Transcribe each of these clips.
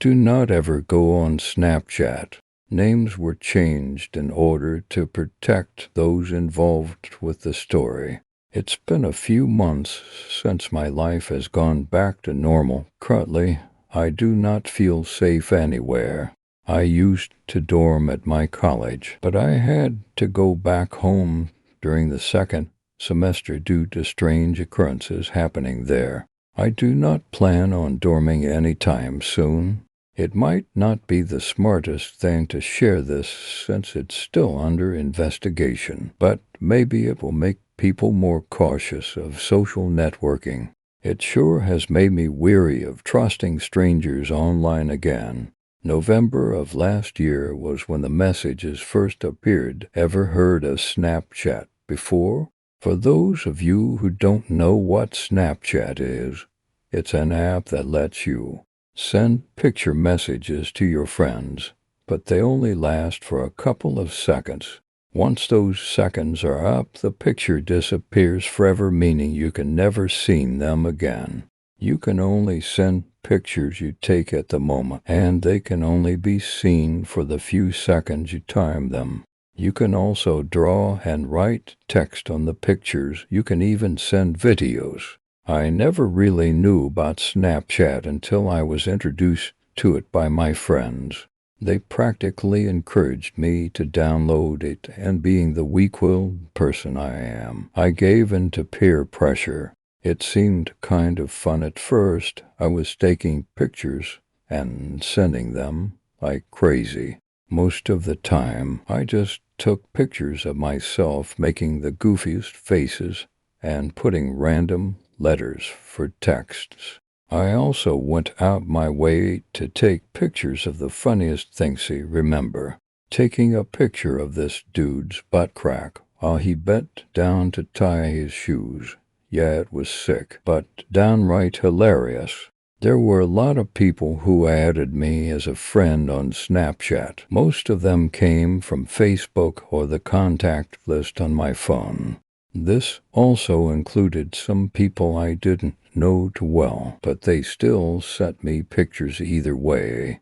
do not ever go on Snapchat. Names were changed in order to protect those involved with the story. It's been a few months since my life has gone back to normal. Currently, I do not feel safe anywhere. I used to dorm at my college, but I had to go back home during the second semester due to strange occurrences happening there. I do not plan on dorming anytime soon. It might not be the smartest thing to share this since it's still under investigation, but maybe it will make people more cautious of social networking. It sure has made me weary of trusting strangers online again. November of last year was when the messages first appeared. Ever heard of Snapchat before? For those of you who don't know what Snapchat is, it's an app that lets you send picture messages to your friends, but they only last for a couple of seconds. Once those seconds are up, the picture disappears forever, meaning you can never see them again. You can only send pictures you take at the moment, and they can only be seen for the few seconds you time them. You can also draw and write text on the pictures. You can even send videos. I never really knew about Snapchat until I was introduced to it by my friends. They practically encouraged me to download it, and being the weak-willed person I am, I gave in to peer pressure. It seemed kind of fun at first. I was taking pictures and sending them like crazy. Most of the time, I just took pictures of myself making the goofiest faces and putting random letters for texts. I also went out my way to take pictures of the funniest things. Remember taking a picture of this dude's butt crack while he bent down to tie his shoes. Yeah, it was sick, but downright hilarious. There were a lot of people who added me as a friend on Snapchat. Most of them came from Facebook or the contact list on my phone. This also included some people I didn't know too well, but they still sent me pictures either way,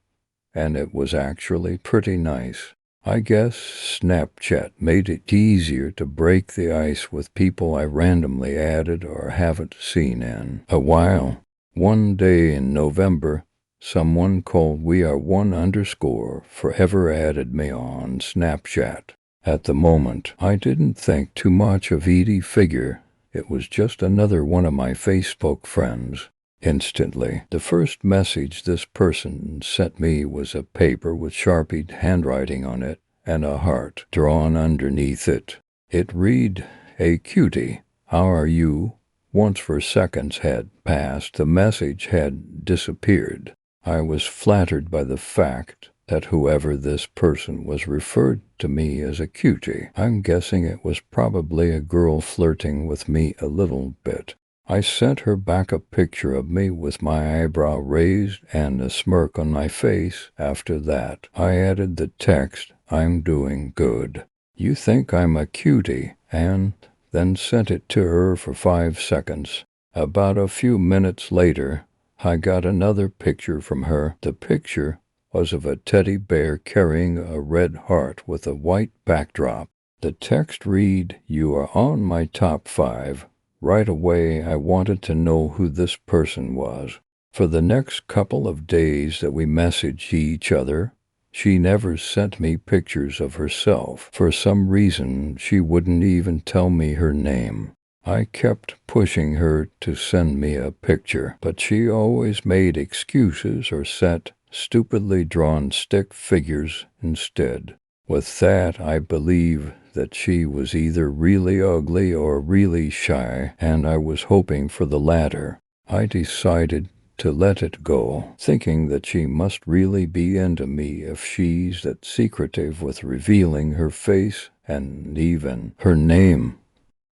and it was actually pretty nice. I guess Snapchat made it easier to break the ice with people I randomly added or haven't seen in a while. One day in November, someone called We Are One_ forever added me on Snapchat. At the moment, I didn't think too much of Edie figure. It was just another one of my Facebook friends. Instantly, the first message this person sent me was a paper with Sharpied handwriting on it and a heart drawn underneath it. It read, "Hey cutie, how are you?" Once for seconds had passed, the message had disappeared. I was flattered by the fact that whoever this person was referred to me as a cutie. I'm guessing it was probably a girl flirting with me a little bit. I sent her back a picture of me with my eyebrow raised and a smirk on my face. After that, I added the text, "I'm doing good. You think I'm a cutie?" and then sent it to her for 5 seconds. About a few minutes later, I got another picture from her. The picture was of a teddy bear carrying a red heart with a white backdrop. The text read, "You are on my top 5. Right away, I wanted to know who this person was. For the next couple of days that we messaged each other, she never sent me pictures of herself. For some reason, she wouldn't even tell me her name. I kept pushing her to send me a picture, but she always made excuses or sent stupidly drawn stick figures instead. With that, I believe that she was either really ugly or really shy, and I was hoping for the latter. I decided to let it go, thinking that she must really be into me if she's that secretive with revealing her face and even her name.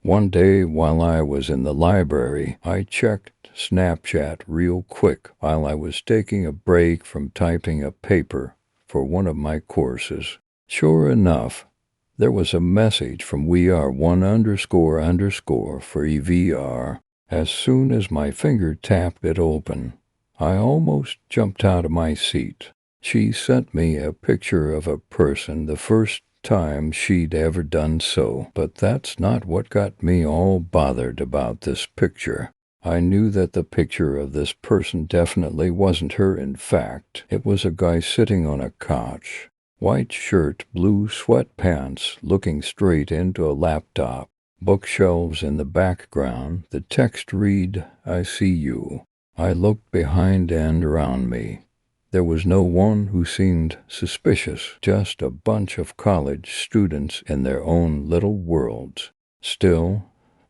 One day while I was in the library, I checked Snapchat real quick while I was taking a break from typing a paper for one of my courses. Sure enough, there was a message from We Are One_ for EVR. As soon as my finger tapped it open, I almost jumped out of my seat. She sent me a picture of a person the first time she'd ever done so, but that's not what got me all bothered about this picture. I knew that the picture of this person definitely wasn't her. In fact, it was a guy sitting on a couch. White shirt, blue sweatpants, looking straight into a laptop. Bookshelves in the background. The text read, "I see you." I looked behind and around me. There was no one who seemed suspicious, just a bunch of college students in their own little worlds. Still,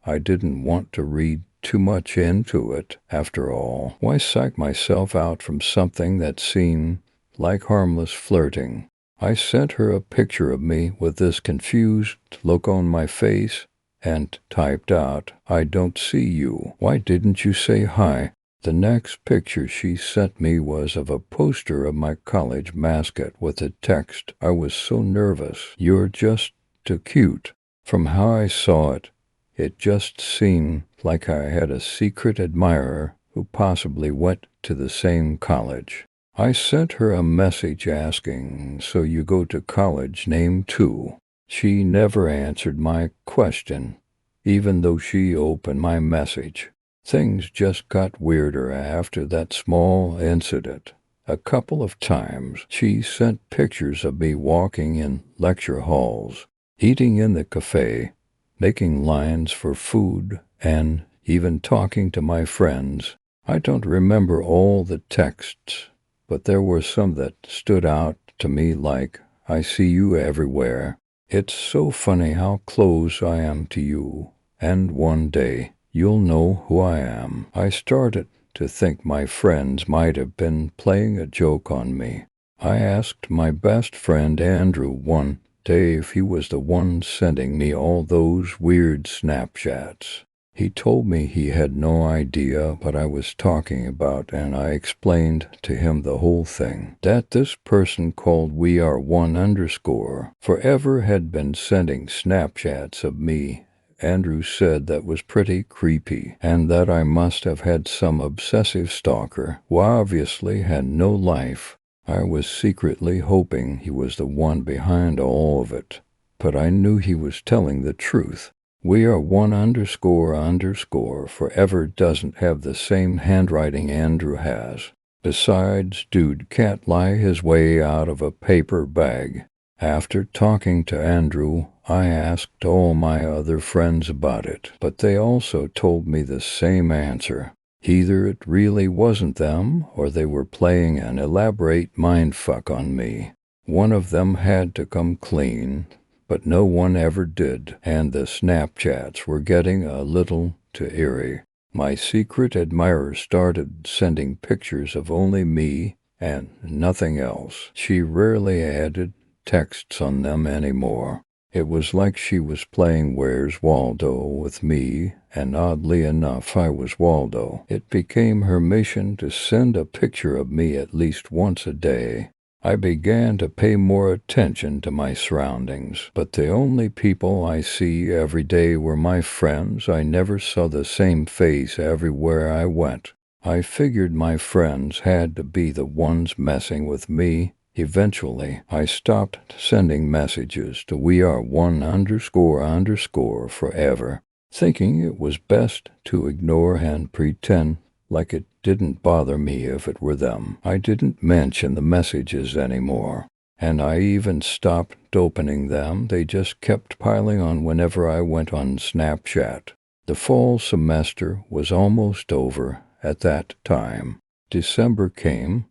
I didn't want to read too much into it, after all. Why psych myself out from something that seemed like harmless flirting? I sent her a picture of me with this confused look on my face and typed out, "I don't see you. Why didn't you say hi?" The next picture she sent me was of a poster of my college mascot with the text, "I was so nervous. You're just too cute." From how I saw it, it just seemed like I had a secret admirer who possibly went to the same college. I sent her a message asking, "So you go to college name too?" She never answered my question, even though she opened my message. Things just got weirder after that small incident. A couple of times she sent pictures of me walking in lecture halls, eating in the cafe, making lines for food, and even talking to my friends. I don't remember all the texts, but there were some that stood out to me like, "I see you everywhere." It's so funny how close I am to you, and one day you'll know who I am. I started to think my friends might have been playing a joke on me. I asked my best friend Andrew one day if he was the one sending me all those weird Snapchats. He told me he had no idea what I was talking about, and I explained to him the whole thing. That this person called We Are One _ forever had been sending Snapchats of me. Andrew said that was pretty creepy, and that I must have had some obsessive stalker who obviously had no life. I was secretly hoping he was the one behind all of it, but I knew he was telling the truth. We Are One _ forever doesn't have the same handwriting Andrew has. Besides, dude can't lie his way out of a paper bag. After talking to Andrew, I asked all my other friends about it, but they also told me the same answer. Either it really wasn't them, or they were playing an elaborate mindfuck on me. One of them had to come clean, but no one ever did, and the Snapchats were getting a little too eerie. My secret admirer started sending pictures of only me and nothing else. She rarely added texts on them anymore. It was like she was playing Where's Waldo with me, and oddly enough, I was Waldo. It became her mission to send a picture of me at least once a day. I began to pay more attention to my surroundings, but the only people I see every day were my friends. I never saw the same face everywhere I went. I figured my friends had to be the ones messing with me. Eventually, I stopped sending messages to We Are One _ forever, thinking it was best to ignore and pretend like it didn't bother me if it were them. I didn't mention the messages anymore, and I even stopped opening them. They just kept piling on whenever I went on Snapchat. The fall semester was almost over at that time. December came,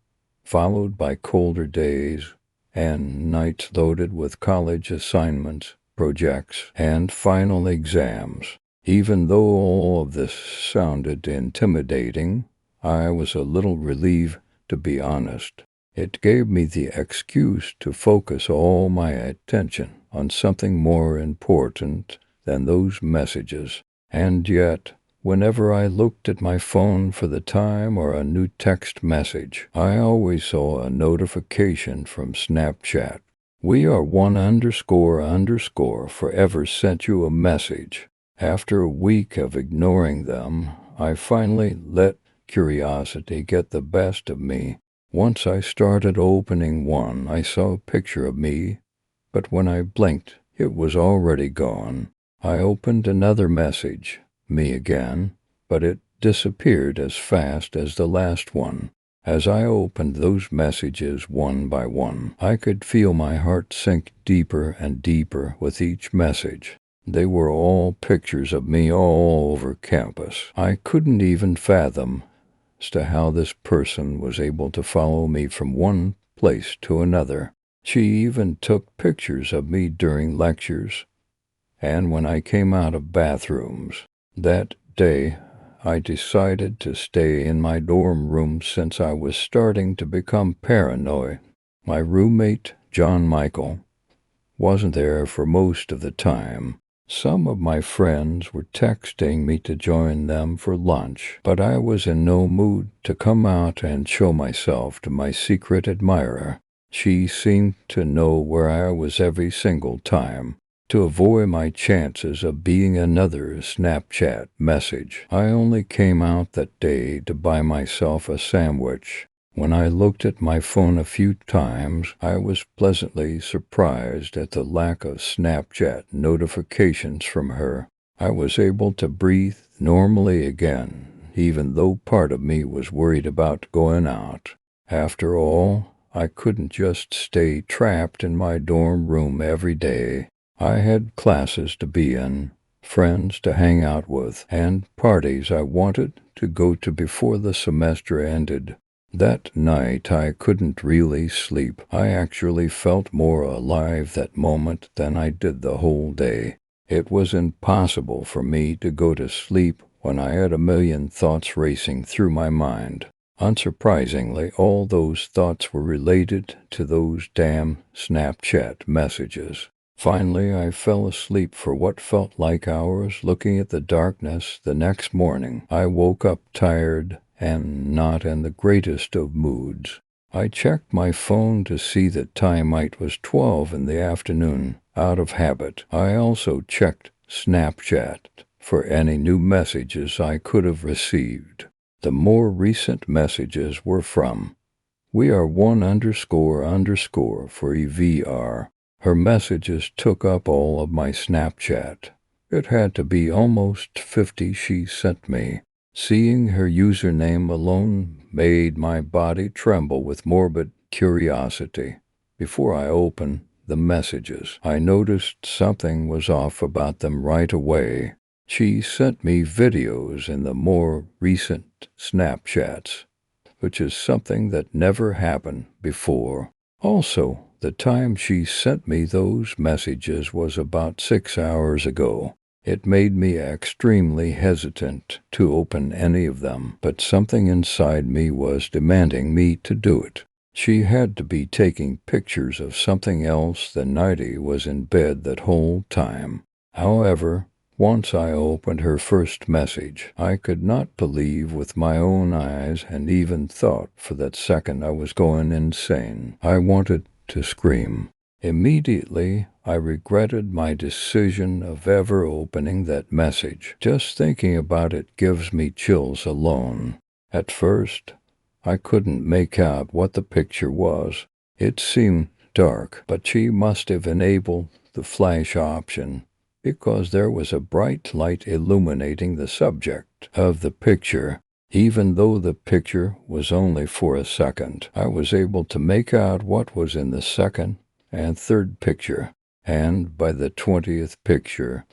followed by colder days and nights loaded with college assignments, projects, and final exams. Even though all of this sounded intimidating, I was a little relieved, to be honest. It gave me the excuse to focus all my attention on something more important than those messages. And yet, whenever I looked at my phone for the time or a new text message, I always saw a notification from Snapchat. We Are One _ forever sent you a message. After a week of ignoring them, I finally let curiosity get the best of me. Once I started opening one, I saw a picture of me, but when I blinked, it was already gone. I opened another message, me again, but it disappeared as fast as the last one. As I opened those messages one by one, I could feel my heart sink deeper and deeper with each message. They were all pictures of me all over campus. I couldn't even fathom as to how this person was able to follow me from one place to another. She even took pictures of me during lectures and when I came out of bathrooms. That day, I decided to stay in my dorm room since I was starting to become paranoid. My roommate, John Michael, wasn't there for most of the time. Some of my friends were texting me to join them for lunch, but I was in no mood to come out and show myself to my secret admirer. She seemed to know where I was every single time. To avoid my chances of being another Snapchat message, I only came out that day to buy myself a sandwich. When I looked at my phone a few times, I was pleasantly surprised at the lack of Snapchat notifications from her. I was able to breathe normally again, even though part of me was worried about going out. After all, I couldn't just stay trapped in my dorm room every day. I had classes to be in, friends to hang out with, and parties I wanted to go to before the semester ended. That night I couldn't really sleep. I actually felt more alive that moment than I did the whole day. It was impossible for me to go to sleep when I had a million thoughts racing through my mind. Unsurprisingly, all those thoughts were related to those damn Snapchat messages. Finally, I fell asleep for what felt like hours, looking at the darkness. The next morning, I woke up tired and not in the greatest of moods. I checked my phone to see that time it was 12 in the afternoon, out of habit. I also checked Snapchat for any new messages I could have received. The more recent messages were from "We are one___ for EVR." Her messages took up all of my Snapchat. It had to be almost 50 she sent me. Seeing her username alone made my body tremble with morbid curiosity. Before I opened the messages, I noticed something was off about them right away. She sent me videos in the more recent Snapchats, which is something that never happened before. Also, the time she sent me those messages was about 6 hours ago. It made me extremely hesitant to open any of them, but something inside me was demanding me to do it. She had to be taking pictures of something else. The nightie was in bed that whole time. However, once I opened her first message, I could not believe with my own eyes and even thought for that second I was going insane. I wanted to scream. Immediately, I regretted my decision of ever opening that message. Just thinking about it gives me chills alone. At first, I couldn't make out what the picture was. It seemed dark, but she must have enabled the flash option, because there was a bright light illuminating the subject of the picture. Even though the picture was only for a second, I was able to make out what was in the second and third picture, and by the 20th picture,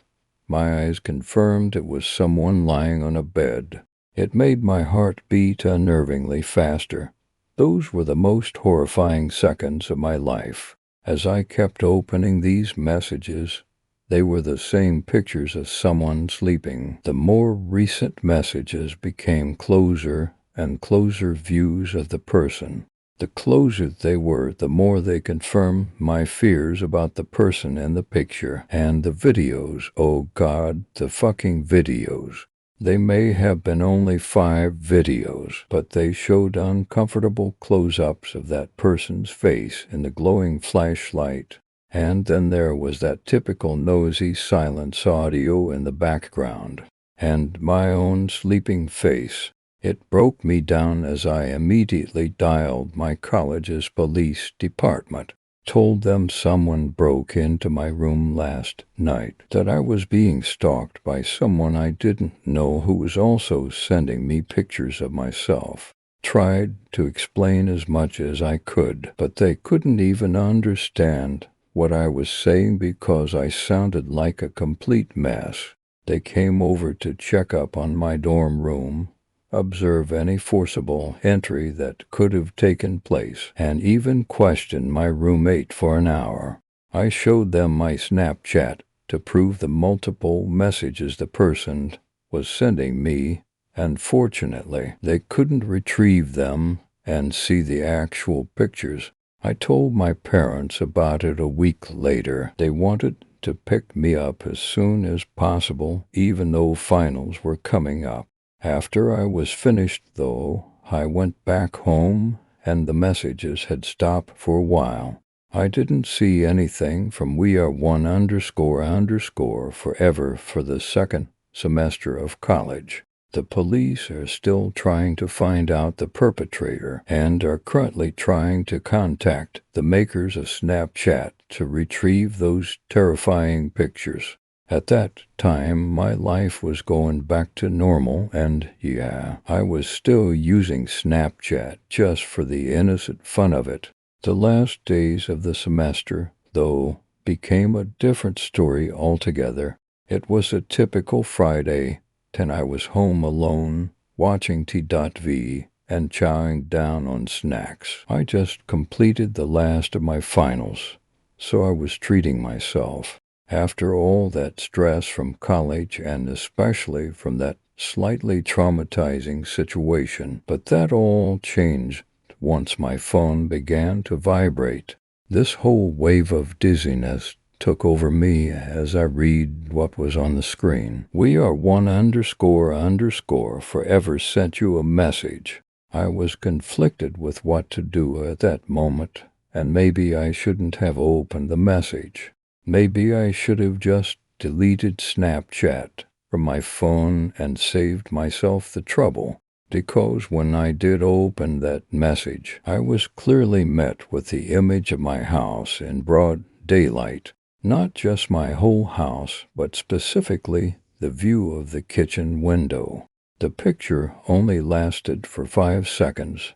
my eyes confirmed it was someone lying on a bed. It made my heart beat unnervingly faster. Those were the most horrifying seconds of my life. As I kept opening these messages, they were the same pictures of someone sleeping. The more recent messages became closer and closer views of the person. The closer they were, the more they confirmed my fears about the person in the picture. And the videos, oh God, the fucking videos. They may have been only 5 videos, but they showed uncomfortable close-ups of that person's face in the glowing flashlight. And then there was that typical noisy silence audio in the background, and my own sleeping face. It broke me down as I immediately dialed my college's police department, told them someone broke into my room last night, that I was being stalked by someone I didn't know who was also sending me pictures of myself. Tried to explain as much as I could, but they couldn't even understand what I was saying because I sounded like a complete mess. They came over to check up on my dorm room, observe any forcible entry that could have taken place, and even question my roommate for an hour. I showed them my Snapchat to prove the multiple messages the person was sending me, and fortunately, they couldn't retrieve them and see the actual pictures. I told my parents about it a week later. They wanted to pick me up as soon as possible, even though finals were coming up. After I was finished, though, I went back home and the messages had stopped for a while. I didn't see anything from We Are One __ forever for the second semester of college. The police are still trying to find out the perpetrator and are currently trying to contact the makers of Snapchat to retrieve those terrifying pictures. At that time, my life was going back to normal, and yeah, I was still using Snapchat just for the innocent fun of it. The last days of the semester, though, became a different story altogether. It was a typical Friday, and I was home alone, watching T.V. and chowing down on snacks. I just completed the last of my finals, so I was treating myself. After all that stress from college and especially from that slightly traumatizing situation, but that all changed once my phone began to vibrate. This whole wave of dizziness took over me as I read what was on the screen. We Are One __ forever sent you a message. I was conflicted with what to do at that moment, and maybe I shouldn't have opened the message. Maybe I should have just deleted Snapchat from my phone and saved myself the trouble, because when I did open that message, I was clearly met with the image of my house in broad daylight. Not just my whole house, but specifically the view of the kitchen window. The picture only lasted for 5 seconds,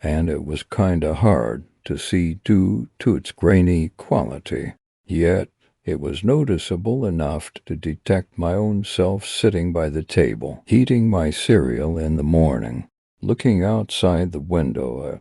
and it was kinda hard to see due to its grainy quality. Yet, it was noticeable enough to detect my own self sitting by the table, eating my cereal in the morning, looking outside the window at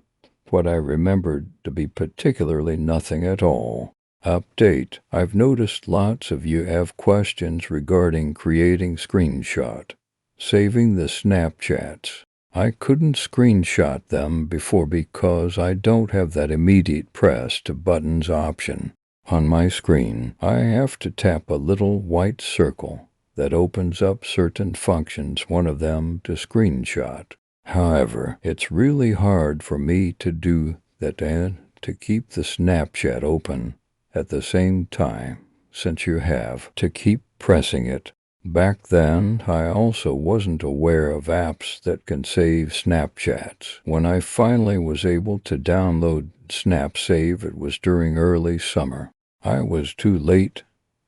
what I remembered to be particularly nothing at all. Update: I've noticed lots of you have questions regarding creating screenshot, saving the Snapchats. I couldn't screenshot them before because I don't have that immediate press to buttons option. On my screen, I have to tap a little white circle that opens up certain functions, one of them to screenshot. However, it's really hard for me to do that and to keep the Snapchat open at the same time, since you have to keep pressing it. Back then, I also wasn't aware of apps that can save Snapchats. When I finally was able to download SnapSave, it was during early summer. I was too late,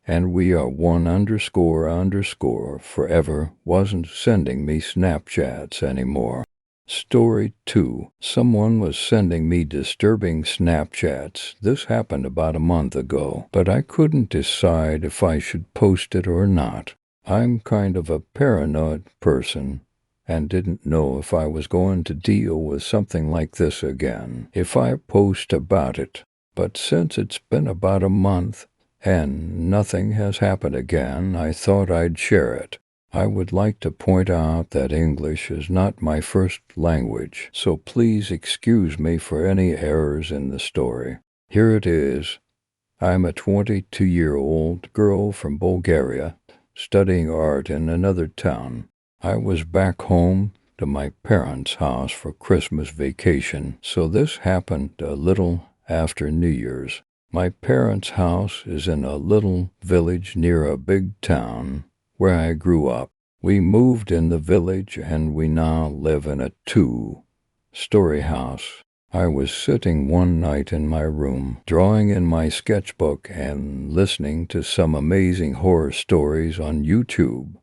and We Are One __ forever wasn't sending me Snapchats anymore. Story 2. Someone was sending me disturbing Snapchats. This happened about a month ago, but I couldn't decide if I should post it or not. I'm kind of a paranoid person and didn't know if I was going to deal with something like this again if I post about it. But since it's been about a month and nothing has happened again, I thought I'd share it. I would like to point out that English is not my first language, so please excuse me for any errors in the story. Here it is. I'm a 22-year-old girl from Bulgaria, studying art in another town. I was back home to my parents' house for Christmas vacation, so this happened a little after New Year's. My parents' house is in a little village near a big town where I grew up. We moved in the village and we now live in a two-story house. I was sitting one night in my room, drawing in my sketchbook and listening to some amazing horror stories on YouTube,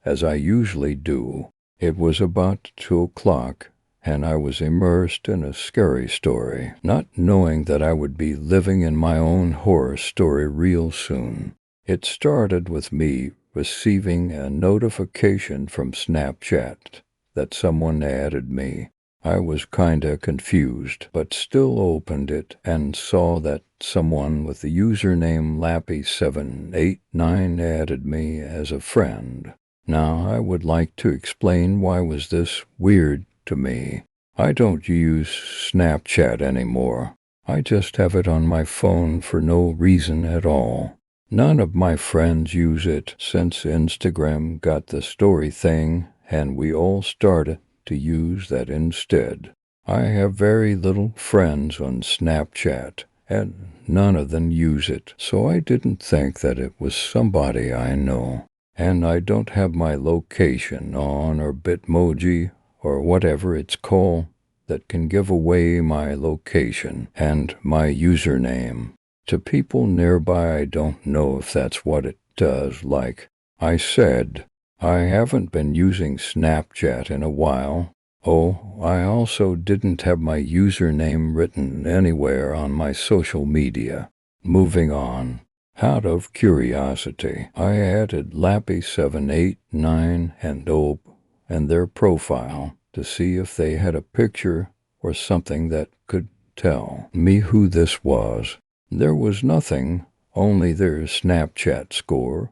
as I usually do. It was about 2 o'clock, and I was immersed in a scary story, not knowing that I would be living in my own horror story real soon. It started with me receiving a notification from Snapchat that someone added me. I was kinda confused, but still opened it and saw that someone with the username Lappy789 added me as a friend. Now, I would like to explain why was this weird to me. I don't use Snapchat anymore. I just have it on my phone for no reason at all. None of my friends use it since Instagram got the story thing, and we all started to use that instead. I have very little friends on Snapchat, and none of them use it, so I didn't think that it was somebody I know. And I don't have my location on or Bitmoji or whatever it's called that can give away my location and my username. To people nearby, I don't know if that's what it does. Like I said, I haven't been using Snapchat in a while. Oh, I also didn't have my username written anywhere on my social media. Moving on. Out of curiosity, I added Lappy789 and Dope and their profile to see if they had a picture or something that could tell me who this was. There was nothing, only their Snapchat score,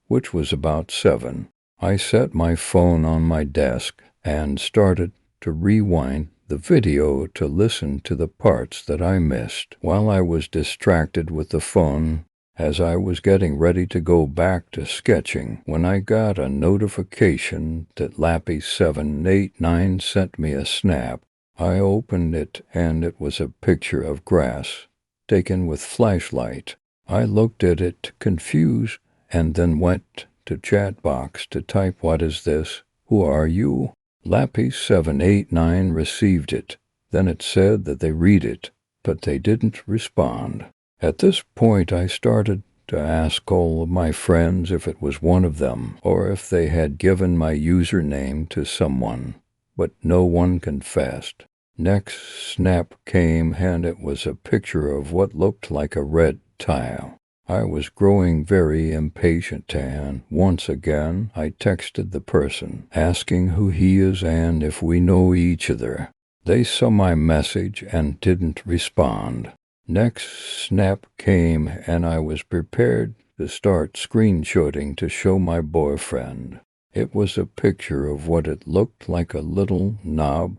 which was about 7. I set my phone on my desk and started to rewind the video to listen to the parts that I missed while I was distracted with the phone as I was getting ready to go back to sketching when I got a notification that Lappy789 sent me a snap. I opened it and it was a picture of grass taken with flashlight. I looked at it confused and then went to chat box to type, "What is this? Who are you?" Lappy789 received it. Then it said that they read it, but they didn't respond. At this point, I started to ask all of my friends if it was one of them, or if they had given my username to someone, but no one confessed. Next snap came, and it was a picture of what looked like a red tile. I was growing very impatient, and once again I texted the person, asking who he is and if we know each other. They saw my message and didn't respond. Next snap came, and I was prepared to start screenshotting to show my boyfriend. It was a picture of what it looked like a little knob,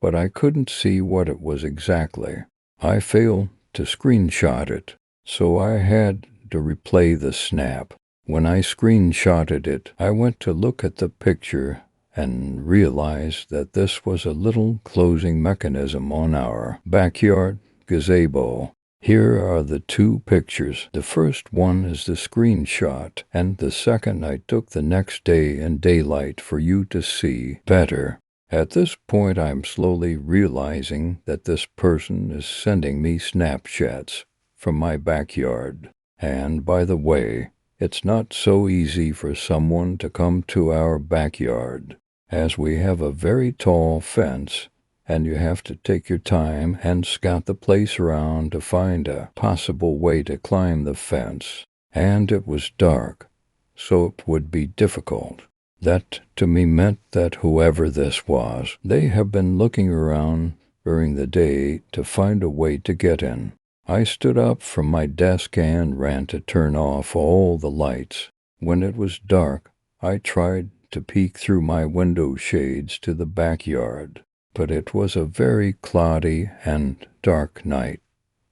but I couldn't see what it was exactly. I failed to screenshot it, so I had to replay the snap. When I screenshotted it, I went to look at the picture and realized that this was a little closing mechanism on our backyard gazebo. Here are the two pictures. The first one is the screenshot, and the second I took the next day in daylight for you to see better. At this point, I'm slowly realizing that this person is sending me Snapchats from my backyard. And by the way, it's not so easy for someone to come to our backyard, as we have a very tall fence, and you have to take your time and scout the place around to find a possible way to climb the fence. And it was dark, so it would be difficult. That to me meant that whoever this was, they have been looking around during the day to find a way to get in. I stood up from my desk and ran to turn off all the lights. When it was dark, I tried to peek through my window shades to the backyard, but it was a very cloudy and dark night,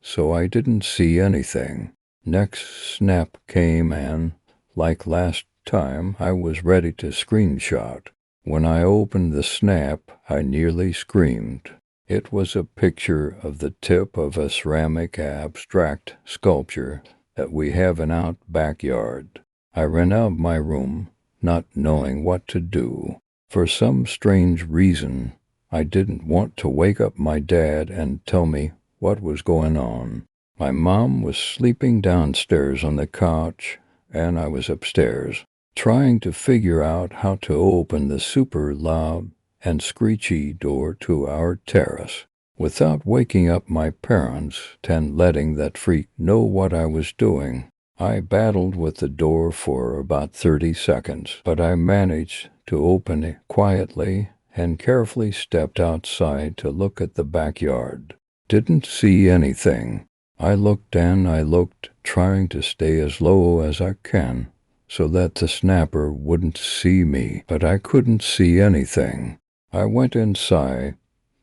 so I didn't see anything. Next snap came, and, like last time, I was ready to screenshot. When I opened the snap, I nearly screamed. It was a picture of the tip of a ceramic abstract sculpture that we have in our backyard. I ran out of my room, not knowing what to do. For some strange reason, I didn't want to wake up my dad and tell me what was going on. My mom was sleeping downstairs on the couch, and I was upstairs, trying to figure out how to open the super loud and screechy door to our terrace without waking up my parents and letting that freak know what I was doing. I battled with the door for about 30 seconds, but I managed to open it quietly and carefully stepped outside to look at the backyard. Didn't see anything. I looked and I looked, trying to stay as low as I can so that the snapper wouldn't see me, but I couldn't see anything. I went inside,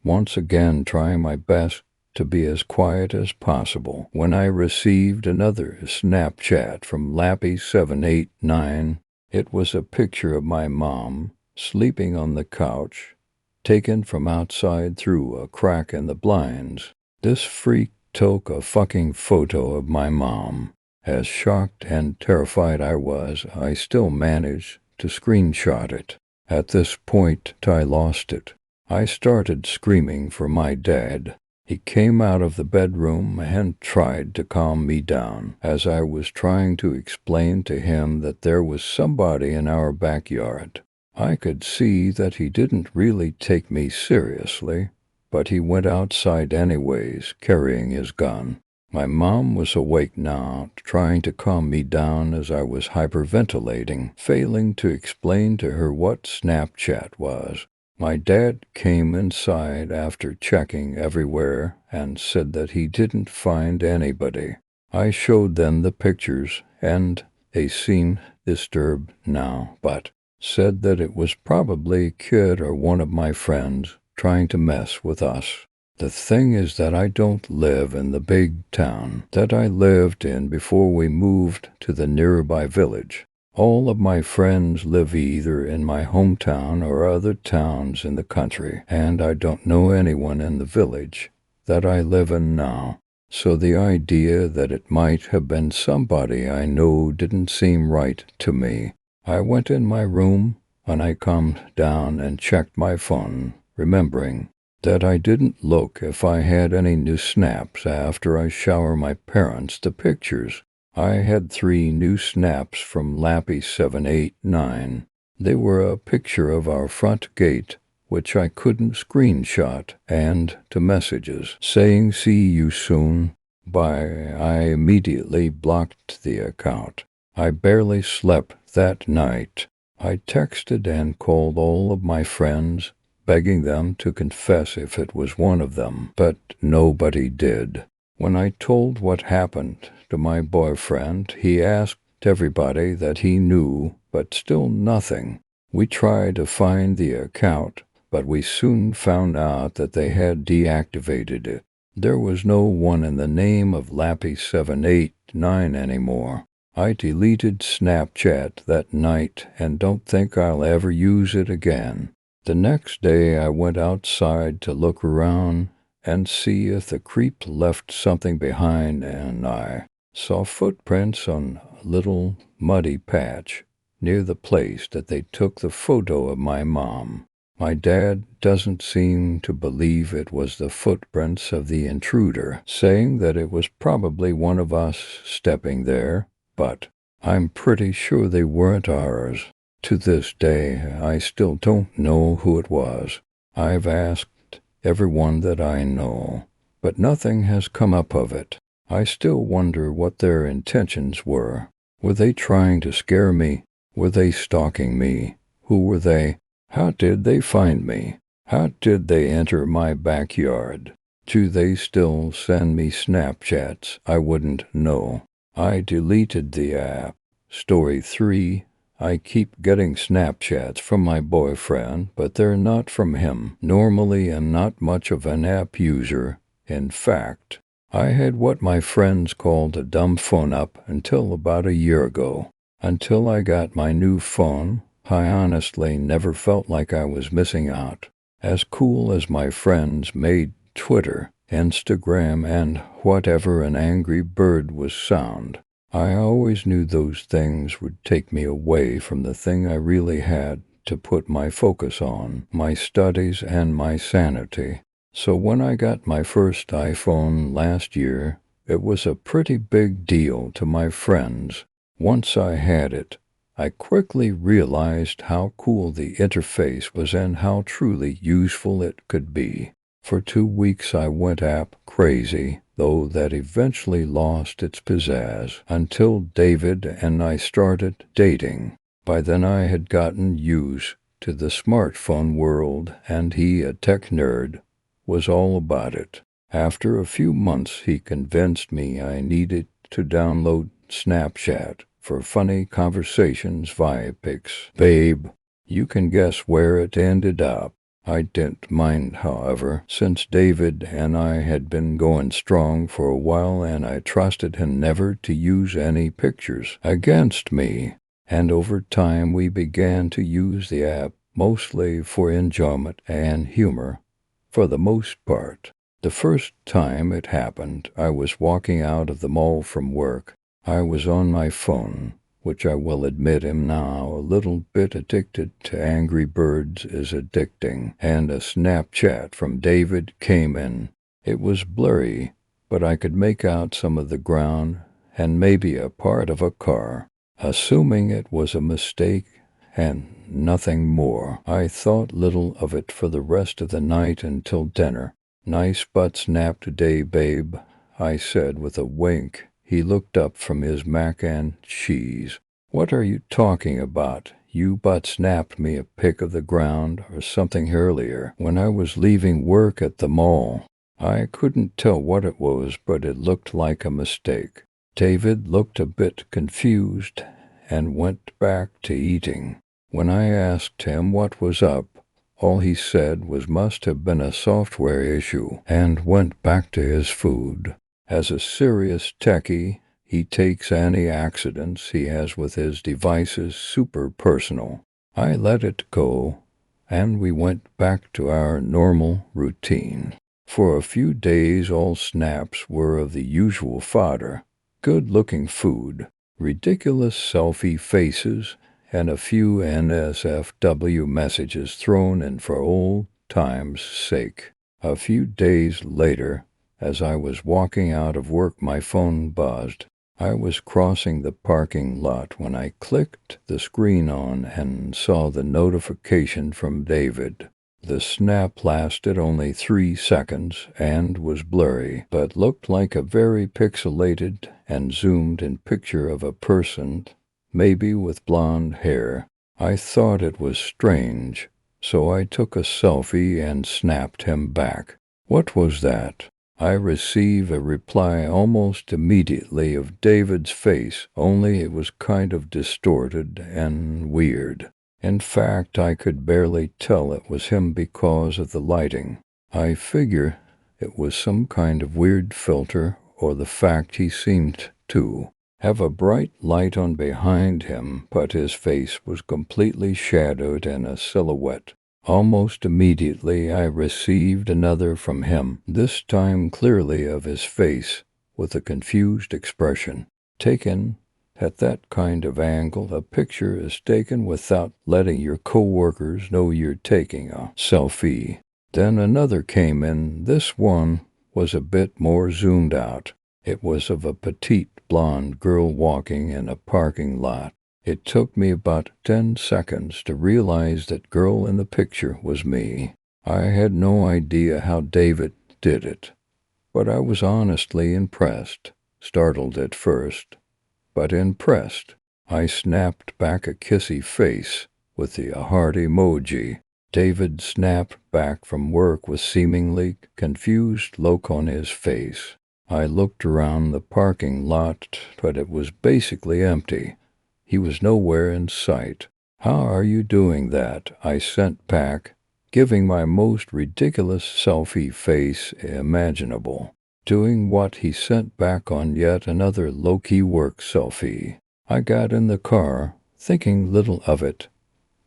once again trying my best to be as quiet as possible, when I received another Snapchat from Lappy789. It was a picture of my mom sleeping on the couch, taken from outside through a crack in the blinds. This freak took a fucking photo of my mom. As shocked and terrified I was, I still managed to screenshot it. At this point, I lost it. I started screaming for my dad. He came out of the bedroom and tried to calm me down as I was trying to explain to him that there was somebody in our backyard. I could see that he didn't really take me seriously, but he went outside anyways, carrying his gun. My mom was awake now, trying to calm me down as I was hyperventilating, failing to explain to her what Snapchat was. My dad came inside after checking everywhere and said that he didn't find anybody. I showed them the pictures, and they seemed disturbed now, but said that it was probably a kid or one of my friends trying to mess with us. The thing is that I don't live in the big town that I lived in before we moved to the nearby village. All of my friends live either in my hometown or other towns in the country, and I don't know anyone in the village that I live in now. So the idea that it might have been somebody I know didn't seem right to me. I went in my room and I calmed down and checked my phone, remembering that I didn't look if I had any new snaps after I showered my parents the pictures. I had 3 new snaps from Lappy789. They were a picture of our front gate, which I couldn't screenshot, and 2 messages saying "see you soon." I immediately blocked the account. I barely slept that night. I texted and called all of my friends, begging them to confess if it was one of them, but nobody did. When I told what happened to my boyfriend, he asked everybody that he knew, but still nothing. We tried to find the account, but we soon found out that they had deactivated it. There was no one in the name of Lappy789 anymore. I deleted Snapchat that night and don't think I'll ever use it again. The next day I went outside to look around and see if the creep left something behind, and I saw footprints on a little muddy patch near the place that they took the photo of my mom. My dad doesn't seem to believe it was the footprints of the intruder, saying that it was probably one of us stepping there, but I'm pretty sure they weren't ours. To this day, I still don't know who it was. I've asked everyone that I know, but nothing has come up of it. I still wonder what their intentions were. Were they trying to scare me? Were they stalking me? Who were they? How did they find me? How did they enter my backyard? Do they still send me Snapchats? I wouldn't know. I deleted the app. Story 3. I keep getting Snapchats from my boyfriend, but they're not from him. Normally, I'm not much of an app user. In fact, I had what my friends called a dumb phone up until about a year ago. Until I got my new phone, I honestly never felt like I was missing out. As cool as my friends made Twitter, Instagram, and whatever an angry bird was sound, I always knew those things would take me away from the thing I really had to put my focus on, my studies and my sanity. So when I got my first iPhone last year, it was a pretty big deal to my friends. Once I had it, I quickly realized how cool the interface was and how truly useful it could be. For 2 weeks I went app crazy, though that eventually lost its pizzazz until David and I started dating. By then I had gotten used to the smartphone world, and he, a tech nerd, was all about it. After a few months he convinced me I needed to download Snapchat for funny conversations via pics. Babe, you can guess where it ended up. I didn't mind, however, since David and I had been going strong for a while and I trusted him never to use any pictures against me. And over time we began to use the app mostly for enjoyment and humor, for the most part. The first time it happened, I was walking out of the mall from work. I was on my phone, which I will admit am now a little bit addicted to. Angry Birds is addicting, and a Snapchat from David came in. It was blurry, but I could make out some of the ground and maybe a part of a car. Assuming it was a mistake and nothing more, I thought little of it for the rest of the night until dinner. Nice butt snap today, babe, I said with a wink. He looked up from his mac and cheese. What are you talking about? You butt snapped me a pic of the ground or something earlier when I was leaving work at the mall. I couldn't tell what it was, but it looked like a mistake. David looked a bit confused and went back to eating. When I asked him what was up, all he said was must have been a software issue and went back to his food. As a serious techie, he takes any accidents he has with his devices super personal. I let it go, and we went back to our normal routine. For a few days all snaps were of the usual fodder: good-looking food, ridiculous selfie faces, and a few NSFW messages thrown in for old time's sake. A few days later, as I was walking out of work, my phone buzzed. I was crossing the parking lot when I clicked the screen on and saw the notification from David. The snap lasted only 3 seconds and was blurry, but looked like a very pixelated and zoomed-in picture of a person, maybe with blonde hair. I thought it was strange, so I took a selfie and snapped him back. What was that? I received a reply almost immediately of David's face, only it was kind of distorted and weird. In fact, I could barely tell it was him because of the lighting. I figure it was some kind of weird filter, or the fact he seemed to have a bright light on behind him, but his face was completely shadowed in a silhouette. Almost immediately I received another from him, this time clearly of his face, with a confused expression. Taken at that kind of angle, a picture is taken without letting your coworkers know you're taking a selfie. Then another came in. This one was a bit more zoomed out. It was of a petite blonde girl walking in a parking lot. It took me about 10 seconds to realize that girl in the picture was me. I had no idea how David did it, but I was honestly impressed, startled at first, but impressed. I snapped back a kissy face with the heart emoji. David snapped back from work with seemingly confused look on his face. I looked around the parking lot, but it was basically empty. He was nowhere in sight. How are you doing that? I sent back, giving my most ridiculous selfie face imaginable. Doing what? He sent back on yet another low-key work selfie. I got in the car, thinking little of it,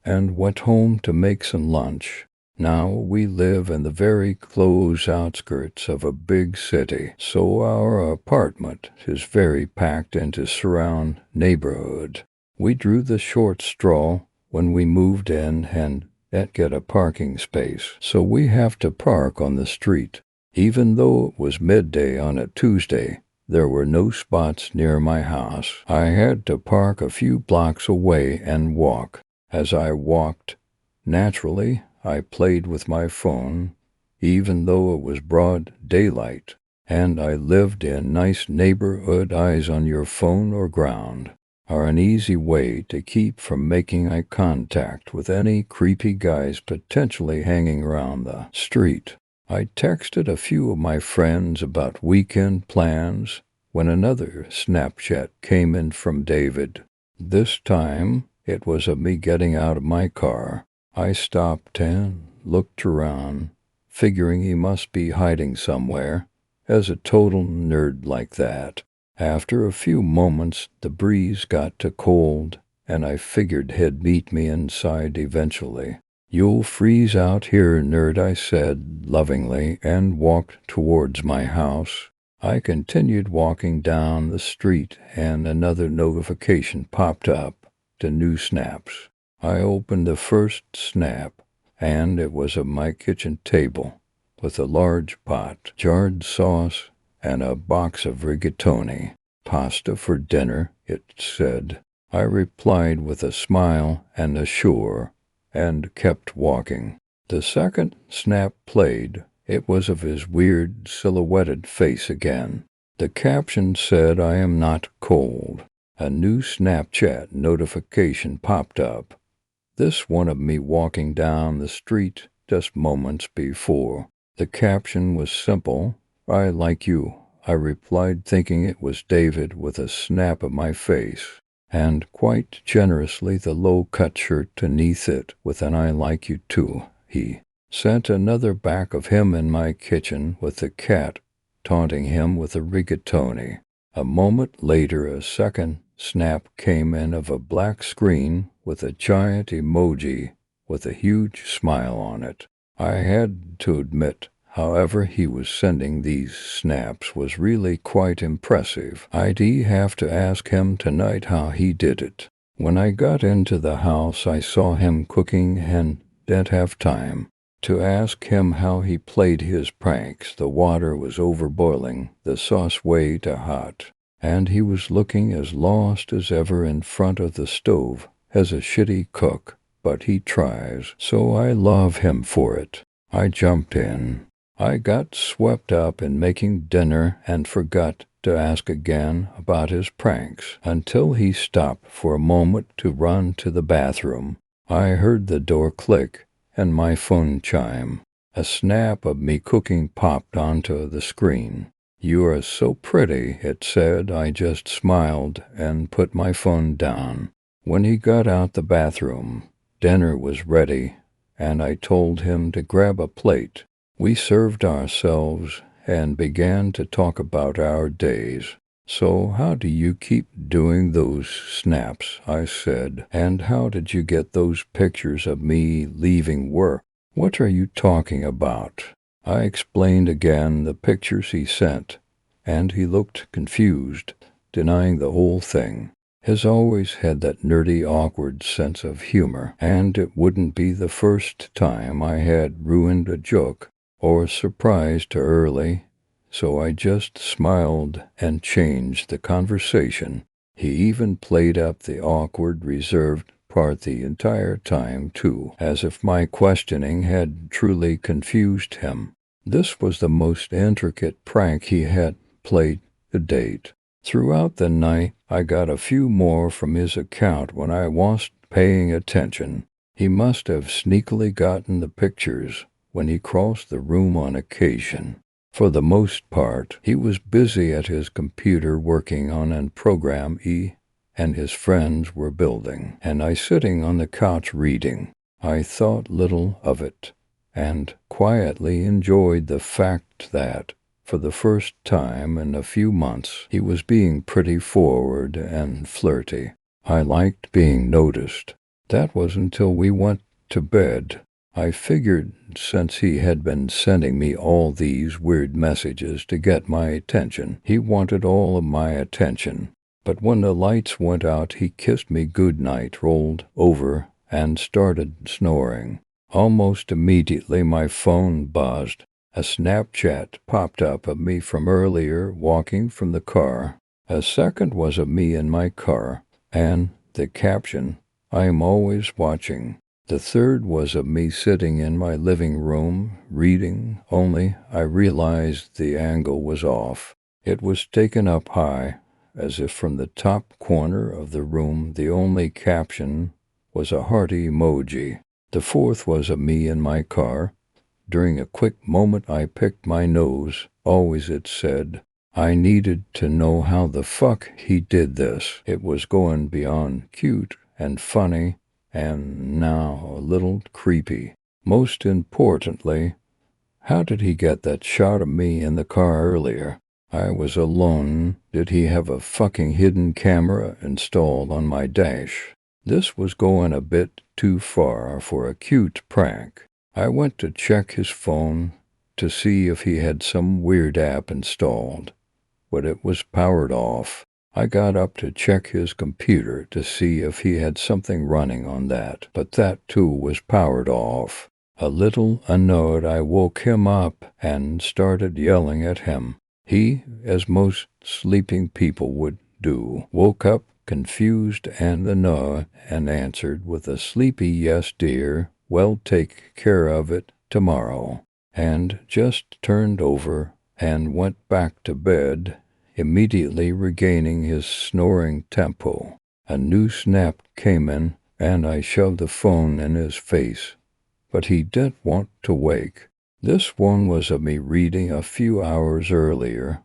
and went home to make some lunch. Now we live in the very close outskirts of a big city, so our apartment is very packed into surround neighborhood. We drew the short straw when we moved in and didn't get a parking space, so we have to park on the street. Even though it was midday on a Tuesday, there were no spots near my house. I had to park a few blocks away and walk. As I walked, naturally, I played with my phone, even though it was broad daylight, and I lived in nice neighborhood. Eyes on your phone or ground are an easy way to keep from making eye contact with any creepy guys potentially hanging around the street. I texted a few of my friends about weekend plans when another Snapchat came in from David. This time, it was of me getting out of my car. I stopped and looked around, figuring he must be hiding somewhere, as a total nerd like that. After a few moments, the breeze got too cold, and I figured he'd meet me inside eventually. "You'll freeze out here, nerd," I said lovingly, and walked towards my house. I continued walking down the street, and another notification popped up to new snaps. I opened the first snap, and it was of my kitchen table, with a large pot, jarred sauce, and a box of rigatoni. "Pasta for dinner," it said. I replied with a smile and a sure, and kept walking. The second snap played. It was of his weird, silhouetted face again. The caption said, "I am not cold." A new Snapchat notification popped up. This one of me walking down the street just moments before. The caption was simple, "I like you." I replied thinking it was David with a snap of my face, and quite generously the low-cut shirt beneath it with an "I like you too." He sent another back of him in my kitchen with the cat taunting him with a rigatoni. A moment later a second snap came in of a black screen with a giant emoji with a huge smile on it. I had to admit, however, he was sending these snaps was really quite impressive. I'd have to ask him tonight how he did it. When I got into the house, I saw him cooking and didn't have time to ask him how he played his pranks. The water was overboiling, the sauce way too hot, and he was looking as lost as ever in front of the stove as a shitty cook, but he tries, so I love him for it. I jumped in. I got swept up in making dinner and forgot to ask again about his pranks until he stopped for a moment to run to the bathroom. I heard the door click and my phone chime. A snap of me cooking popped onto the screen. "You are so pretty," it said. I just smiled and put my phone down. When he got out the bathroom, dinner was ready, and I told him to grab a plate. We served ourselves and began to talk about our days. "So how do you keep doing those snaps?" I said. "And how did you get those pictures of me leaving work?" "What are you talking about?" I explained again the pictures he sent, and he looked confused, denying the whole thing. Has always had that nerdy, awkward sense of humor, and it wouldn't be the first time I had ruined a joke or surprised too early, so I just smiled and changed the conversation. He even played up the awkward, reserved part the entire time, too, as if my questioning had truly confused him. This was the most intricate prank he had played to date. Throughout the night, I got a few more from his account when I wasn't paying attention. He must have sneakily gotten the pictures when he crossed the room on occasion. For the most part, he was busy at his computer working on a program he and his friends were building, and I sitting on the couch reading. I thought little of it, and quietly enjoyed the fact that, for the first time in a few months, he was being pretty forward and flirty. I liked being noticed. That was until we went to bed. I figured since he had been sending me all these weird messages to get my attention, he wanted all of my attention. But when the lights went out, he kissed me goodnight, rolled over, and started snoring. Almost immediately my phone buzzed. A Snapchat popped up of me from earlier walking from the car. A second was of me in my car, and the caption, "I am always watching." The third was of me sitting in my living room, reading, only I realized the angle was off. It was taken up high, as if from the top corner of the room. The only caption was a heart emoji. The fourth was of me in my car. During a quick moment I picked my nose. Always it said, I needed to know how the fuck he did this. It was going beyond cute and funny, and now a little creepy. Most importantly, how did he get that shot of me in the car earlier? I was alone. Did he have a fucking hidden camera installed on my dash? This was going a bit too far for a cute prank. I went to check his phone to see if he had some weird app installed, but it was powered off. I got up to check his computer to see if he had something running on that, but that too was powered off. A little annoyed, I woke him up and started yelling at him. He, as most sleeping people would do, woke up confused and annoyed and answered with a sleepy "Yes, dear, well, take care of it tomorrow," and just turned over and went back to bed, immediately regaining his snoring tempo. A new snap came in, and I shoved the phone in his face, but he didn't want to wake. This one was of me reading a few hours earlier,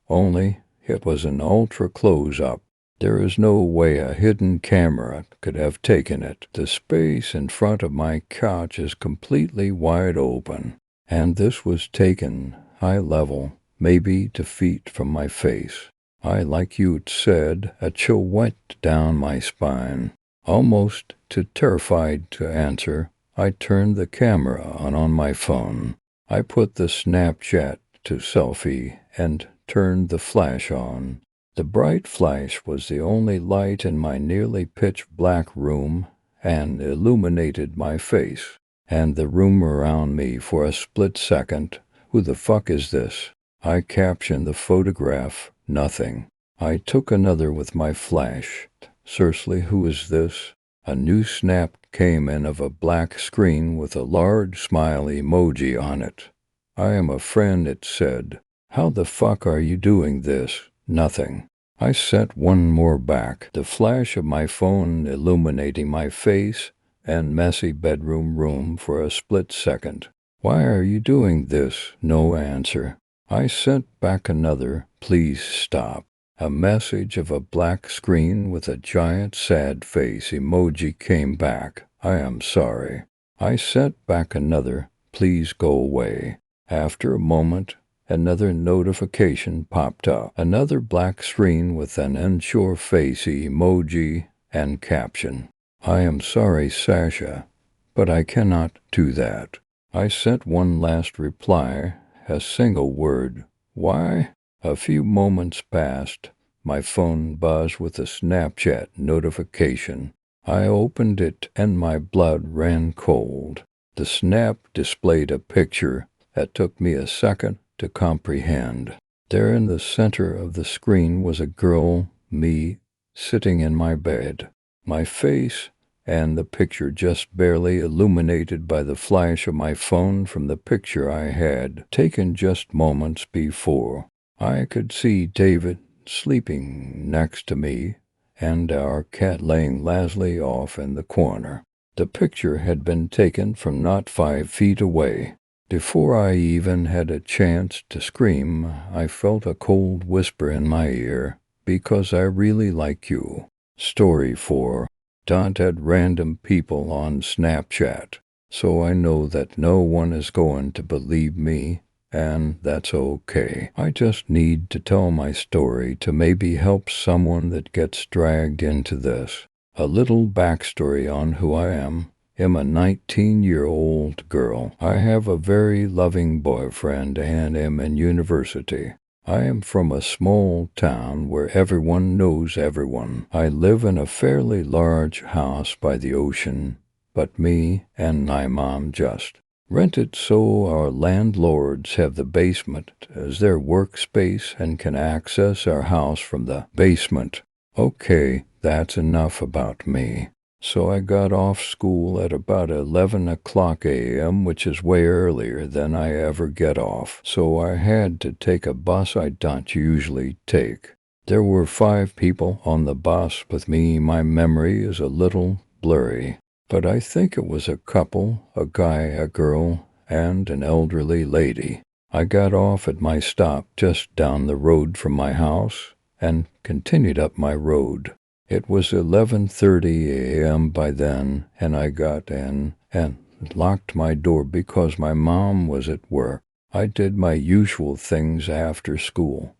only it was an ultra close-up. There is no way a hidden camera could have taken it. The space in front of my couch is completely wide open, and this was taken high level, maybe 2 feet from my face. Like you'd said, a chill went down my spine. Almost too terrified to answer, I turned the camera on my phone. I put the Snapchat to selfie and turned the flash on. The bright flash was the only light in my nearly pitch-black room and illuminated my face and the room around me for a split second. Who the fuck is this? I captioned the photograph, nothing. I took another with my flash. Seriously, who is this? A new snap came in of a black screen with a large smile emoji on it. I am a friend, it said. How the fuck are you doing this? Nothing. I sent one more back, the flash of my phone illuminating my face and messy bedroom room for a split second. Why are you doing this? No answer. I sent back another, please stop. A message of a black screen with a giant sad face emoji came back. I am sorry. I sent back another, please go away. After a moment, another notification popped up. Another black screen with an unsure face emoji and caption. I am sorry, Sasha, but I cannot do that. I sent one last reply, a single word. Why? A few moments passed. My phone buzzed with a Snapchat notification. I opened it and my blood ran cold. The snap displayed a picture that took me a second to comprehend. There in the center of the screen was a girl, me, sitting in my bed. My face and the picture just barely illuminated by the flash of my phone from the picture I had taken just moments before. I could see David sleeping next to me and our cat laying lazily off in the corner. The picture had been taken from not 5 feet away. Before I even had a chance to scream, I felt a cold whisper in my ear, because I really like you. Story 4. Don't add random people on Snapchat, so I know that no one is going to believe me, and that's okay. I just need to tell my story to maybe help someone that gets dragged into this. A little backstory on who I am. am a 19-year-old girl. I have a very loving boyfriend and am in university. I am from a small town where everyone knows everyone. I live in a fairly large house by the ocean, but me and my mom just rent it so our landlords have the basement as their workspace and can access our house from the basement. Okay, that's enough about me. So I got off school at about 11 o'clock a.m., which is way earlier than I ever get off. So I had to take a bus I don't usually take. There were 5 people on the bus with me. My memory is a little blurry, but I think it was a couple, a guy, a girl, and an elderly lady. I got off at my stop just down the road from my house and continued up my road. It was 11:30 a.m. by then, and I got in and locked my door because my mom was at work. I did my usual things after school,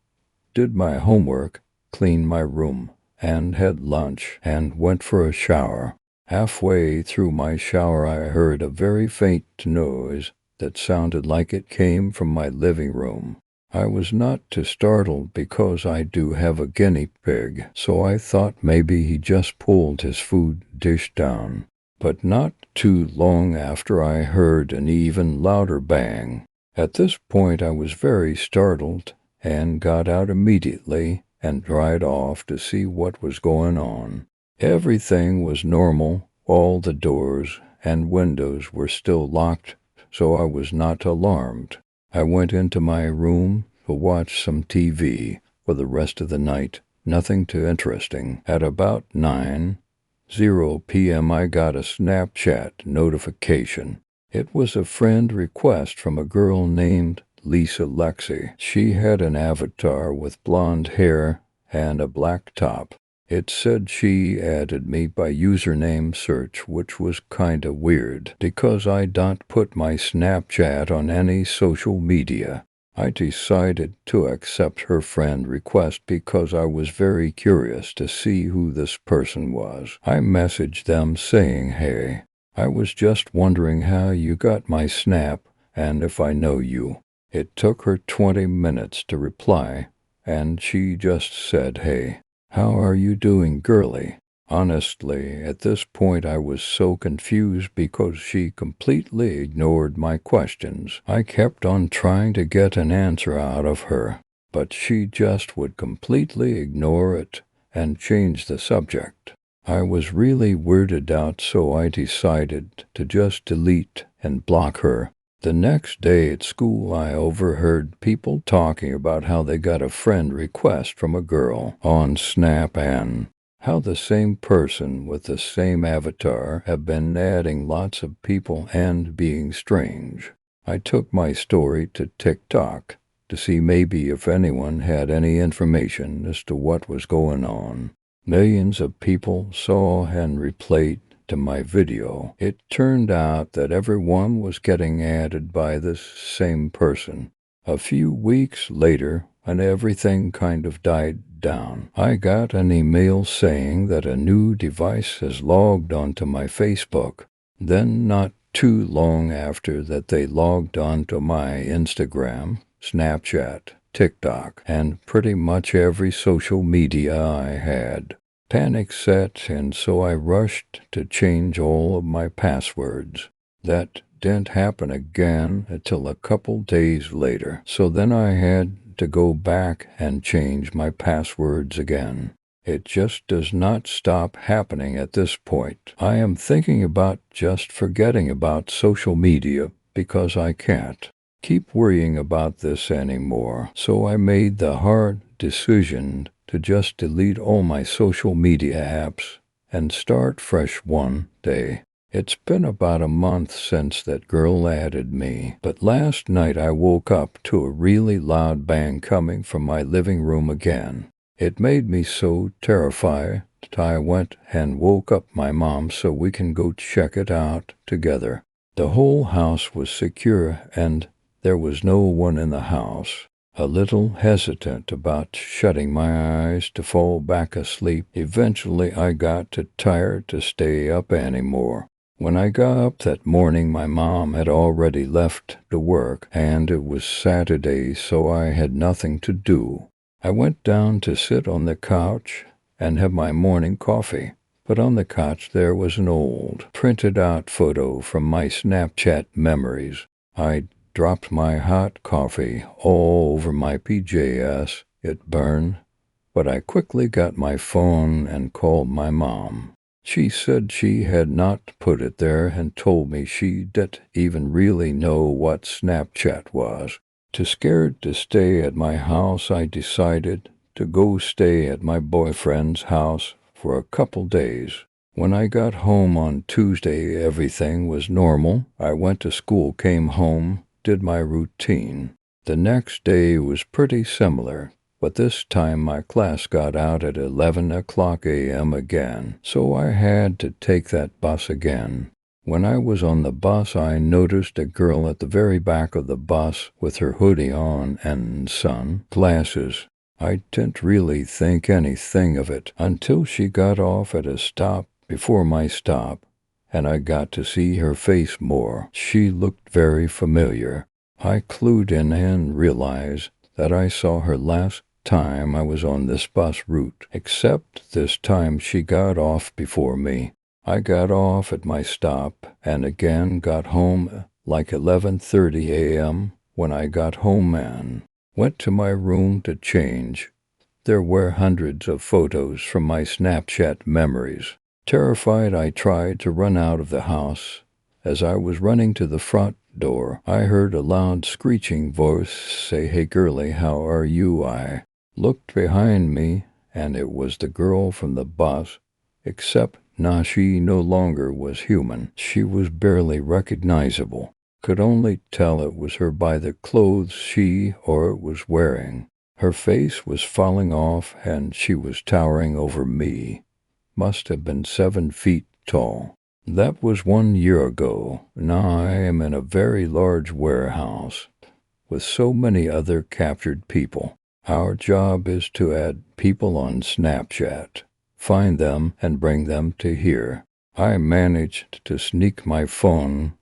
did my homework, cleaned my room, and had lunch, and went for a shower. Halfway through my shower, I heard a very faint noise that sounded like it came from my living room. I was not too startled because I do have a guinea pig, so I thought maybe he just pulled his food dish down. But not too long after I heard an even louder bang. At this point I was very startled and got out immediately and dried off to see what was going on. Everything was normal. All the doors and windows were still locked, so I was not alarmed. I went into my room to watch some TV for the rest of the night. Nothing too interesting. At about 9:00 p.m. I got a Snapchat notification. It was a friend request from a girl named Lisa Lexi. She had an avatar with blonde hair and a black top. It said she added me by username search, which was kinda weird because I don't put my Snapchat on any social media. I decided to accept her friend request because I was very curious to see who this person was. I messaged them saying, "Hey, I was just wondering how you got my snap and if I know you." It took her 20 minutes to reply, and she just said, "Hey, how are you doing, girlie?" Honestly, at this point I was so confused because she completely ignored my questions. I kept on trying to get an answer out of her, but she just would completely ignore it and change the subject. I was really weirded out, so I decided to just delete and block her. The next day at school, I overheard people talking about how they got a friend request from a girl on Snap and how the same person with the same avatar have been adding lots of people and being strange. I took my story to TikTok to see maybe if anyone had any information as to what was going on. Millions of people saw and replayed to my video. It turned out that everyone was getting added by this same person. A few weeks later, and everything kind of died down, I got an email saying that a new device has logged onto my Facebook. Then not too long after that, they logged onto my Instagram, Snapchat, TikTok, and pretty much every social media I had. Panic set, and so I rushed to change all of my passwords. That didn't happen again until a couple days later, so then I had to go back and change my passwords again. It just does not stop happening at this point. I am thinking about just forgetting about social media because I can't keep worrying about this anymore. So I made the hard decision to just delete all my social media apps and start fresh one day. It's been about a month since that girl added me, but last night I woke up to a really loud bang coming from my living room again. It made me so terrified that I went and woke up my mom so we can go check it out together. The whole house was secure and there was no one in the house. A little hesitant about shutting my eyes to fall back asleep, eventually I got too tired to stay up anymore. When I got up that morning, my mom had already left to work, and it was Saturday, so I had nothing to do. I went down to sit on the couch and have my morning coffee. But on the couch there was an old, printed-out photo from my Snapchat memories. I dropped my hot coffee all over my PJs. It burned, but I quickly got my phone and called my mom. She said she had not put it there and told me she didn't even really know what Snapchat was. Too scared to stay at my house, I decided to go stay at my boyfriend's house for a couple days. When I got home on Tuesday, everything was normal. I went to school, came home, did my routine. The next day was pretty similar, but this time my class got out at 11 o'clock a.m. again, so I had to take that bus again. When I was on the bus, I noticed a girl at the very back of the bus with her hoodie on and sunglasses. I didn't really think anything of it until she got off at a stop before my stop, and I got to see her face more. She looked very familiar. I clued in and realized that I saw her last time I was on this bus route, except this time she got off before me. I got off at my stop and again got home like 11:30 a.m. When I got home and went to my room to change, there were hundreds of photos from my Snapchat memories. Terrified, I tried to run out of the house. As I was running to the front door, I heard a loud screeching voice say, "Hey girlie, how are you?" I looked behind me, and it was the girl from the bus, except now she no longer was human. She was barely recognizable. Could only tell it was her by the clothes she or it was wearing. Her face was falling off, and she was towering over me. Must have been 7 feet tall. That was 1 year ago. Now I am in a very large warehouse with so many other captured people. Our job is to add people on Snapchat, find them, and bring them to here. I managed to sneak my phone.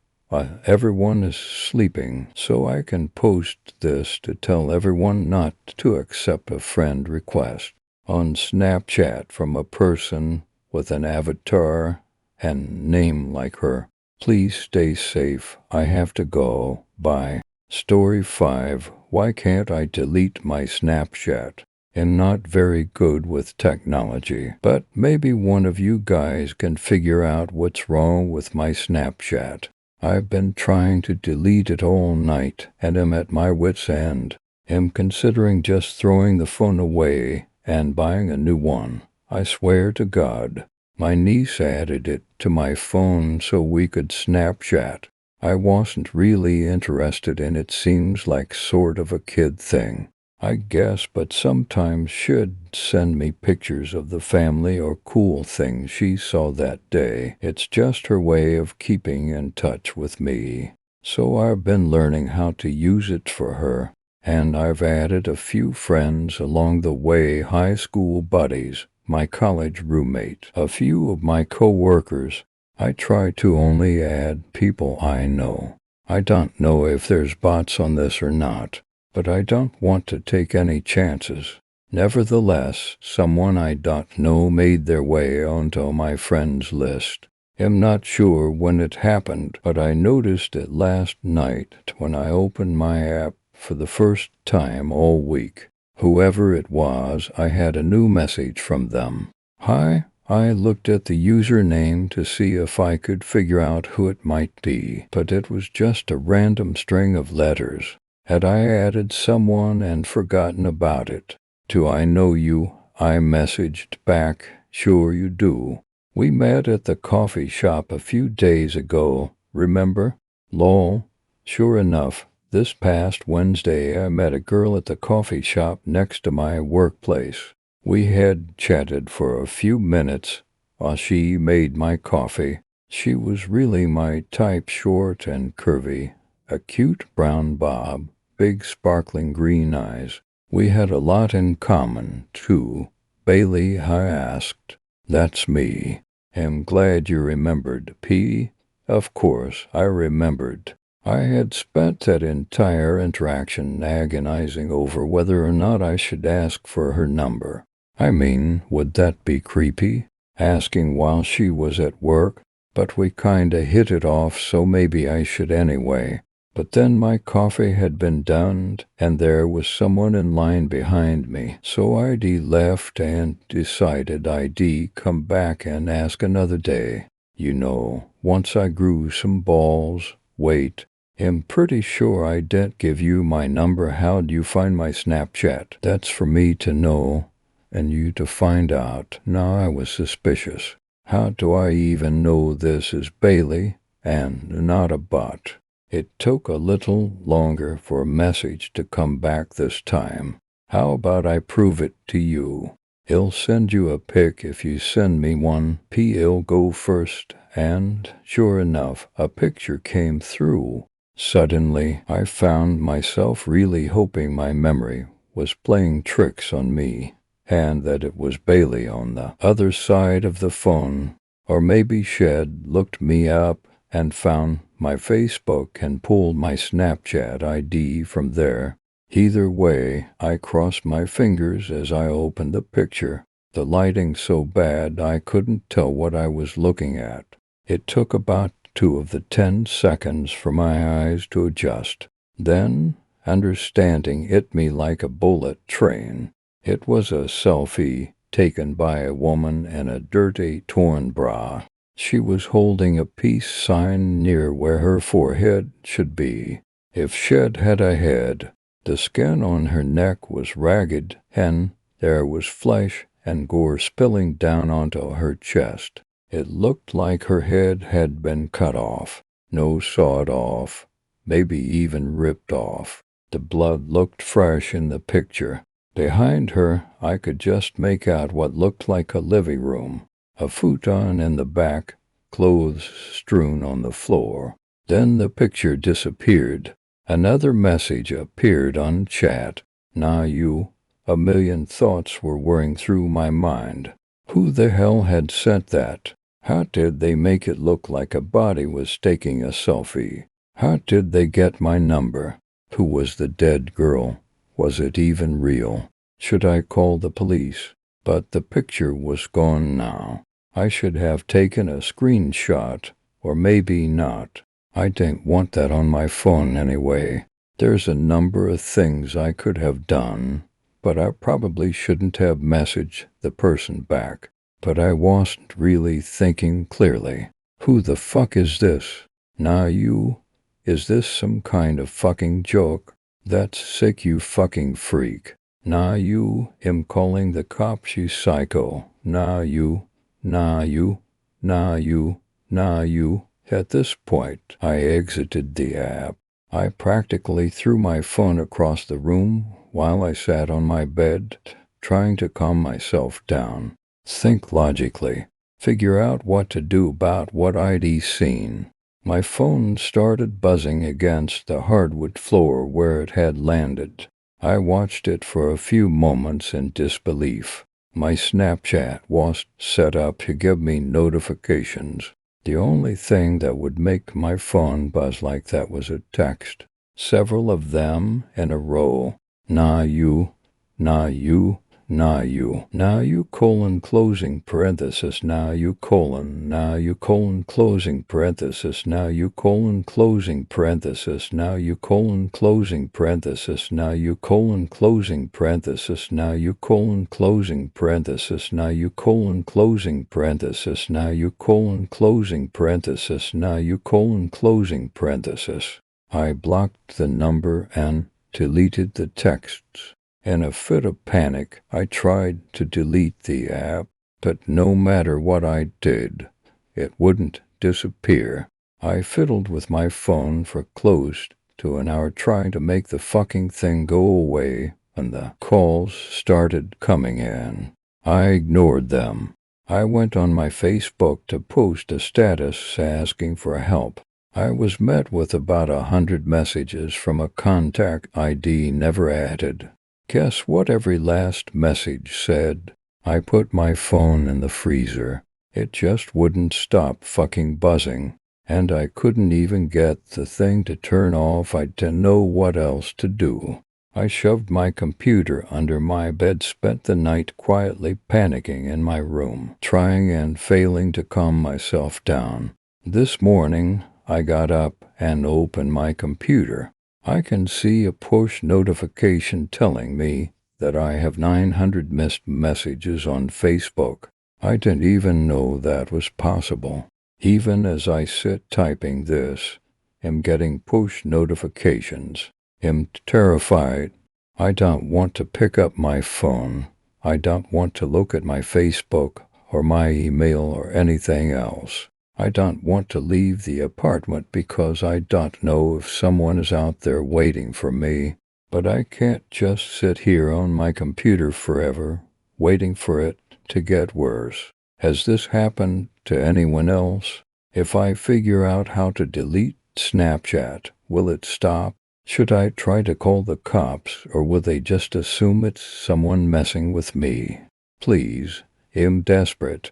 Everyone is sleeping, so I can post this to tell everyone not to accept a friend request on Snapchat from a person with an avatar and name like her. Please stay safe. I have to go. Bye. Story 5. Why can't I delete my Snapchat? I'm not very good with technology, but maybe one of you guys can figure out what's wrong with my Snapchat. I've been trying to delete it all night, and am at my wit's end. Am considering just throwing the phone away and buying a new one. I swear to God. My niece added it to my phone so we could Snapchat. I wasn't really interested in it. Seems like sort of a kid thing, I guess, but sometimes she'd send me pictures of the family or cool things she saw that day. It's just her way of keeping in touch with me. So I've been learning how to use it for her, and I've added a few friends along the way, high school buddies, my college roommate, a few of my co-workers. I try to only add people I know. I don't know if there's bots on this or not, but I don't want to take any chances. Nevertheless, someone I don't know made their way onto my friends list. I'm not sure when it happened, but I noticed it last night when I opened my app for the first time all week. Whoever it was, I had a new message from them. Hi. I looked at the username to see if I could figure out who it might be, but it was just a random string of letters. Had I added someone and forgotten about it? "Do I know you?" I messaged back. "Sure you do. We met at the coffee shop a few days ago, remember? Lol." Sure enough, this past Wednesday I met a girl at the coffee shop next to my workplace. We had chatted for a few minutes while she made my coffee. She was really my type, short and curvy, a cute brown bob, big sparkling green eyes. We had a lot in common, too. "Bailey?" I asked. "That's me. Am glad you remembered. P. Of course, I remembered. I had spent that entire interaction agonizing over whether or not I should ask for her number. I mean, would that be creepy? Asking while she was at work? But we kinda hit it off, so maybe I should anyway. But then my coffee had been done, and there was someone in line behind me, so I'd left and decided I'd come back and ask another day. You know, once I grew some balls. Wait, I'm pretty sure I didn't give you my number. How'd you find my Snapchat? That's for me to know, and you to find out. Now I was suspicious. How do I even know this is Bailey and not a bot? It took a little longer for a message to come back this time. How about I prove it to you? I'll send you a pic if you send me one. I'll go first. And, sure enough, a picture came through. Suddenly, I found myself really hoping my memory was playing tricks on me, and that it was Bailey on the other side of the phone. Or maybe Shed looked me up and found my Facebook and pulled my Snapchat ID from there. Either way, I crossed my fingers as I opened the picture, the lighting so bad I couldn't tell what I was looking at. It took about 2 of the 10 seconds for my eyes to adjust. Then, understanding hit me like a bullet train. It was a selfie taken by a woman in a dirty, torn bra. She was holding a peace sign near where her forehead should be. If Shed had a head, the skin on her neck was ragged, and there was flesh and gore spilling down onto her chest. It looked like her head had been cut off, no sawed off, maybe even ripped off. The blood looked fresh in the picture. Behind her, I could just make out what looked like a living room. A futon in the back, clothes strewn on the floor. Then the picture disappeared. Another message appeared on chat. Nah, you. A million thoughts were whirring through my mind. Who the hell had sent that? How did they make it look like a body was taking a selfie? How did they get my number? Who was the dead girl? Was it even real? Should I call the police? But the picture was gone now. I should have taken a screenshot, or maybe not. I didn't want that on my phone anyway. There's a number of things I could have done, but I probably shouldn't have messaged the person back. But I wasn't really thinking clearly. Who the fuck is this? Nah, you? Is this some kind of fucking joke? That's sick, you fucking freak. Nah, you? Him calling the cops, you psycho. Nah, you? Nah, you? Nah, you? Nah, you? At this point, I exited the app. I practically threw my phone across the room while I sat on my bed, trying to calm myself down. Think logically. Figure out what to do about what I'd seen. My phone started buzzing against the hardwood floor where it had landed. I watched it for a few moments in disbelief. My Snapchat was set up to give me notifications. The only thing that would make my phone buzz like that was a text. Several of them in a row. Nah, you. Nah, you. Nah, you. Nah, you colon closing parenthesis. Nah, you colon. Nah, you colon closing parenthesis. Now you colon closing parenthesis. Now you colon closing parenthesis. Now you colon closing parenthesis. Now you colon closing parenthesis. Now you colon closing parenthesis. Now you colon closing parenthesis. Now you colon closing parenthesis. I blocked the number and deleted the texts. In a fit of panic, I tried to delete the app, but no matter what I did, it wouldn't disappear. I fiddled with my phone for close to an hour trying to make the fucking thing go away, and the calls started coming in. I ignored them. I went on my Facebook to post a status asking for help. I was met with about 100 messages from a contact ID never added. Guess what every last message said? I put my phone in the freezer. It just wouldn't stop fucking buzzing. and I couldn't even get the thing to turn off. I didn't know what else to do. I shoved my computer under my bed, spent the night quietly panicking in my room, trying and failing to calm myself down. This morning, I got up and opened my computer. I can see a push notification telling me that I have 900 missed messages on Facebook. I didn't even know that was possible. Even as I sit typing this, am getting push notifications. Am terrified. I don't want to pick up my phone. I don't want to look at my Facebook or my email or anything else. I don't want to leave the apartment because I don't know if someone is out there waiting for me. But I can't just sit here on my computer forever, waiting for it to get worse. Has this happened to anyone else? If I figure out how to delete Snapchat, will it stop? Should I try to call the cops, or will they just assume it's someone messing with me? Please, I'm desperate.